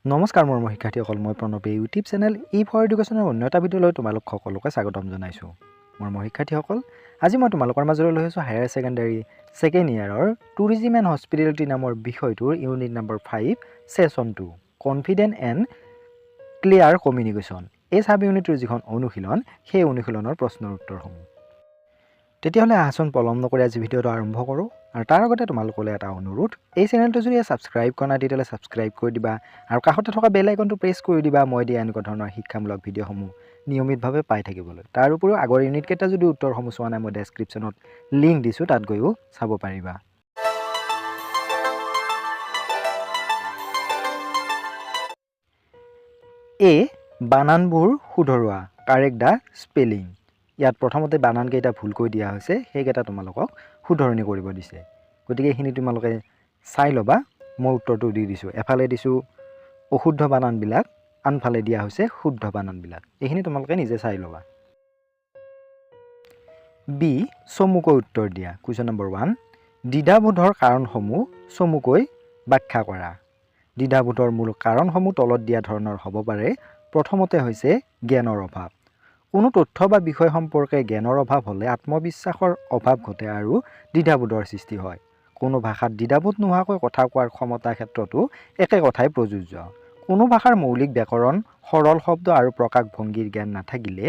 নমস্কাৰ মোৰ শিক্ষাৰ্থীসকল, মই প্ৰণৱ ইউটিউব চেনেল ফৰ এডুকেশ্যনৰ অন্য এটা ভিডিঅ'লৈ তোমালোক সকলোকে স্বাগতম জনাইছোঁ। মোৰ শিক্ষাৰ্থীসকল, আজি মই তোমালোকৰ মাজলৈ লৈ আহিছোঁ হায়াৰ ছেকেণ্ডাৰী ছেকেণ্ড ইয়াৰৰ টুৰিজিম এণ্ড হস্পিটেলিটি নামৰ বিষয়টোৰ unit number 5 session 2 confident and clear communication. এই চাব ইউনিটৰ যিখন অনুশীলন, সেই অনুশীলনৰ প্ৰশ্নৰ উত্তৰসমূহ। তেতিয়াহ'লে আহাচোন পলম নকৰি আজি ভিডিঅ'টো আৰম্ভ কৰোঁ। আৰু তাৰ আগতে তোমালোকলৈ এটা অনুৰোধ, এই চেনেলটো যদি ছাবস্ক্ৰাইব কৰা নাই তেতিয়াহ'লে ছাবস্ক্ৰাইব কৰি দিবা আৰু কাষতে থকা বেল আইকনটো প্ৰেছ কৰি দিবা মই দিয়া এনেকুৱা ধৰণৰ শিক্ষামূলক ভিডিঅ'সমূহ নিয়মিতভাৱে পাই থাকিবলৈ। তাৰ উপৰিও আগৰ ইউনিটকেইটা যদি উত্তৰসমূহ চোৱা নাই মই ডেছক্ৰিপশ্যনত লিংক দিছোঁ, তাত গৈও চাব পাৰিবা। বানানবোৰ শুধৰোৱা, কাৰেক্ট দ্য স্পেলিং। ইয়াত প্ৰথমতে বানানকেইটা ভুলকৈ দিয়া হৈছে, সেইকেইটা তোমালোকক শুধৰণি কৰিব দিছে। গতিকে এইখিনি তোমালোকে চাই ল'বা। মই উত্তৰটো দি দিছোঁ, এফালে দিছোঁ অশুদ্ধ বানানবিলাক, আনফালে দিয়া হৈছে শুদ্ধ বানানবিলাক। এইখিনি তোমালোকে নিজে চাই ল'বা। চমুকৈ উত্তৰ দিয়া। কুৱেশ্যন নম্বৰ 1, দ্বিধাবোধৰ কাৰণসমূহ চমুকৈ ব্যাখ্যা কৰা। দ্বিধাবোধৰ মূল কাৰণসমূহ তলত দিয়া ধৰণৰ হ'ব পাৰে। প্ৰথমতে হৈছে জ্ঞানৰ অভাৱ। কোনো তথ্য বা বিষয় সম্পৰ্কে জ্ঞানৰ অভাৱ হ'লে আত্মবিশ্বাসৰ অভাৱ ঘটে আৰু দ্বিধাবোধৰ সৃষ্টি হয়। কোনো ভাষাত দ্বিধাবোধ নোহোৱাকৈ কথা কোৱাৰ ক্ষমতাৰ ক্ষেত্ৰতো একে কথাই প্ৰযোজ্য। কোনো ভাষাৰ মৌলিক ব্যাকৰণ, সৰল শব্দ আৰু প্ৰকাশভংগীৰ জ্ঞান নাথাকিলে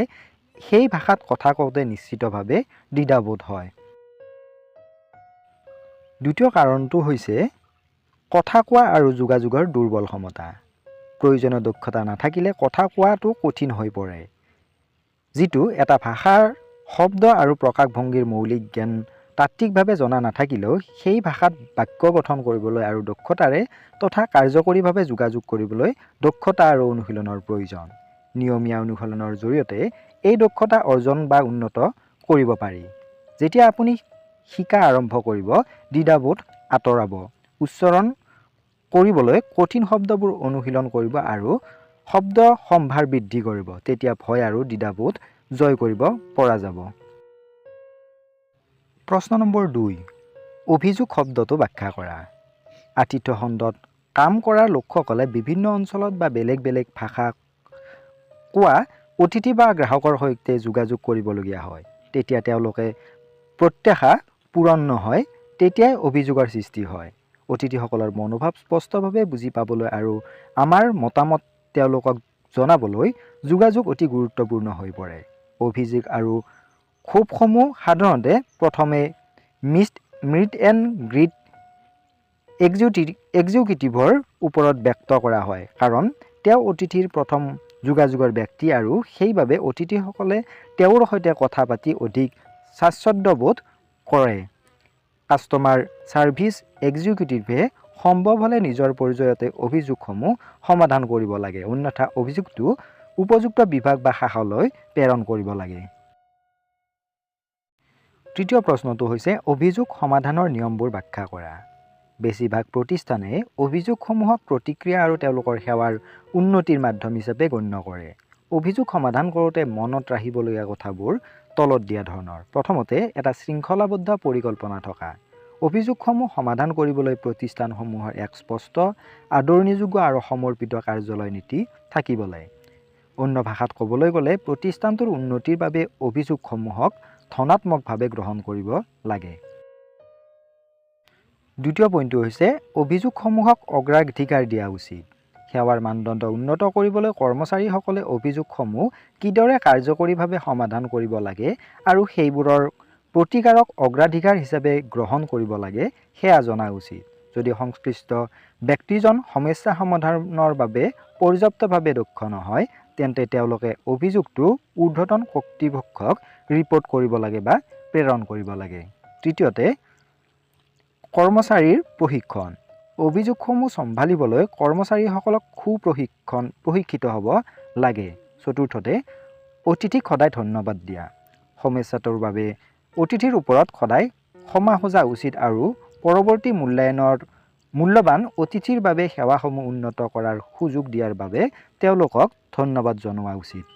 সেই ভাষাত কথা কওঁতে নিশ্চিতভাৱে দ্বিধাবোধ হয়। দ্বিতীয় কাৰণটো হৈছে কথা কোৱা আৰু যোগাযোগৰ দুৰ্বল ক্ষমতা। প্ৰয়োজনীয় দক্ষতা নাথাকিলে কথা কোৱাটো কঠিন হৈ পৰে। যিটো এটা ভাষাৰ শব্দ আৰু প্ৰকাশভংগীৰ মৌলিক জ্ঞান তাত্ত্বিকভাৱে জনা নাথাকিলেও সেই ভাষাত বাক্য গঠন কৰিবলৈ আৰু দক্ষতাৰে তথা কাৰ্যকৰীভাৱে যোগাযোগ কৰিবলৈ দক্ষতা আৰু অনুশীলনৰ প্ৰয়োজন। নিয়মীয়া অনুশীলনৰ জৰিয়তে এই দক্ষতা অৰ্জন বা উন্নত কৰিব পাৰি। যেতিয়া আপুনি শিকা আৰম্ভ কৰিব, দ্বিধাবোধ আঁতৰাব, উচ্চাৰণ কৰিবলৈ কঠিন শব্দবোৰ অনুশীলন কৰিব আৰু শব্দ সম্ভাৰ বৃদ্ধি কৰিব। তেতিয়া ভয় আৰু দ্বিধাবোধ জয় কৰিব পৰা যাব। প্ৰশ্ন নম্বৰ 2, অভিযোগ শব্দটো ব্যাখ্যা কৰা। আতিথ্য খণ্ডত কাম কৰা লোকসকলে বিভিন্ন অঞ্চলত বা বেলেগ বেলেগ ভাষা কোৱা অতিথি বা গ্ৰাহকৰ সৈতে যোগাযোগ কৰিবলগীয়া হয়। তেতিয়া তেওঁলোকে প্ৰত্যাশা পূৰণ নহয়, তেতিয়াই অভিযোগৰ সৃষ্টি হয়। অতিথিসকলৰ মনোভাৱ স্পষ্টভাৱে বুজি পাবলৈ আৰু আমাৰ মতামত তেওঁলোকক জনাবলৈ যোগাযোগ অতি গুৰুত্বপূৰ্ণ হৈ পৰে। অভিযোগ আৰু ক্ষোভসমূহ সাধাৰণতে প্ৰথমে মিট এণ্ড গ্ৰীট এক্সিকিউটিভৰ ওপৰত ব্যক্ত কৰা হয়, কাৰণ তেওঁ অতিথিৰ প্ৰথম যোগাযোগৰ ব্যক্তি আৰু সেইবাবে অতিথিসকলে তেওঁৰ সৈতে কথা পাতি অধিক স্বাচ্ছন্দ্যবোধ কৰে। কাষ্টমাৰ ছাৰ্ভিচ এক্সিকিউটিভে সম্ভৱ হ'লে নিজৰ পৰ্যায়তে অভিযোগসমূহ সমাধান কৰিব লাগে, অন্যথা অভিযোগটো উপযুক্ত বিভাগ বা শাখালৈ প্ৰেৰণ কৰিব লাগে। তৃতীয় প্ৰশ্নটো হৈছে অভিযোগ সমাধানৰ নিয়মবোৰ ব্যাখ্যা কৰা। বেছিভাগ প্ৰতিষ্ঠানে অভিযোগসমূহক প্ৰতিক্ৰিয়া আৰু তেওঁলোকৰ সেৱাৰ উন্নতিৰ মাধ্যম হিচাপে গণ্য কৰে। অভিযোগ সমাধান কৰোঁতে মনত ৰাখিবলগীয়া কথাবোৰ তলত দিয়া ধৰণৰ। প্ৰথমতে এটা শৃংখলাবদ্ধ পৰিকল্পনা থকা। অভিযোগসমূহ সমাধান কৰিবলৈ প্ৰতিষ্ঠানসমূহৰ এক স্পষ্ট, আদৰণিযোগ্য আৰু সমৰ্পিত কাৰ্যালয় নীতি থাকিব লাগে। অন্য ভাষাত ক'বলৈ গ'লে প্ৰতিষ্ঠানটোৰ উন্নতিৰ বাবে অভিযোগসমূহক ধনাত্মকভাৱে গ্ৰহণ কৰিব লাগে। দ্বিতীয় পইণ্টটো হৈছে অভিযোগসমূহক অগ্ৰাধিকাৰ দিয়া উচিত। সেৱাৰ মানদণ্ড উন্নত কৰিবলৈ কৰ্মচাৰীসকলে অভিযোগসমূহ কিদৰে কাৰ্যকৰীভাৱে সমাধান কৰিব লাগে আৰু সেইবোৰৰ প্ৰতিকাৰক অগ্ৰাধিকাৰ হিচাপে গ্ৰহণ কৰিব লাগে সেয়া জনা উচিত। যদি সংশ্লিষ্ট ব্যক্তিজন সমস্যা সমাধানৰ বাবে পৰ্যাপ্তভাৱে দক্ষ নহয়, তেন্তে তেওঁলোকে অভিযোগটো ঊৰ্ধ্বতন কৰ্তৃপক্ষক ৰিপৰ্ট কৰিব লাগে বা প্ৰেৰণ কৰিব লাগে। তৃতীয়তে কৰ্মচাৰীৰ প্ৰশিক্ষণ। অভিযোগসমূহ চম্ভালিবলৈ কৰ্মচাৰীসকলক প্ৰশিক্ষিত হ'ব লাগে। চতুৰ্থতে অতিথিক সদায় ধন্যবাদ দিয়া। সমস্যাটোৰ বাবে অতিথিৰ ওপৰত সদায় ক্ষমা খোজা উচিত আৰু পৰৱৰ্তী মূল্যৱান অতিথিৰ বাবে সেৱাসমূহ উন্নত কৰাৰ সুযোগ দিয়াৰ বাবে তেওঁলোকক ধন্যবাদ জনোৱা উচিত।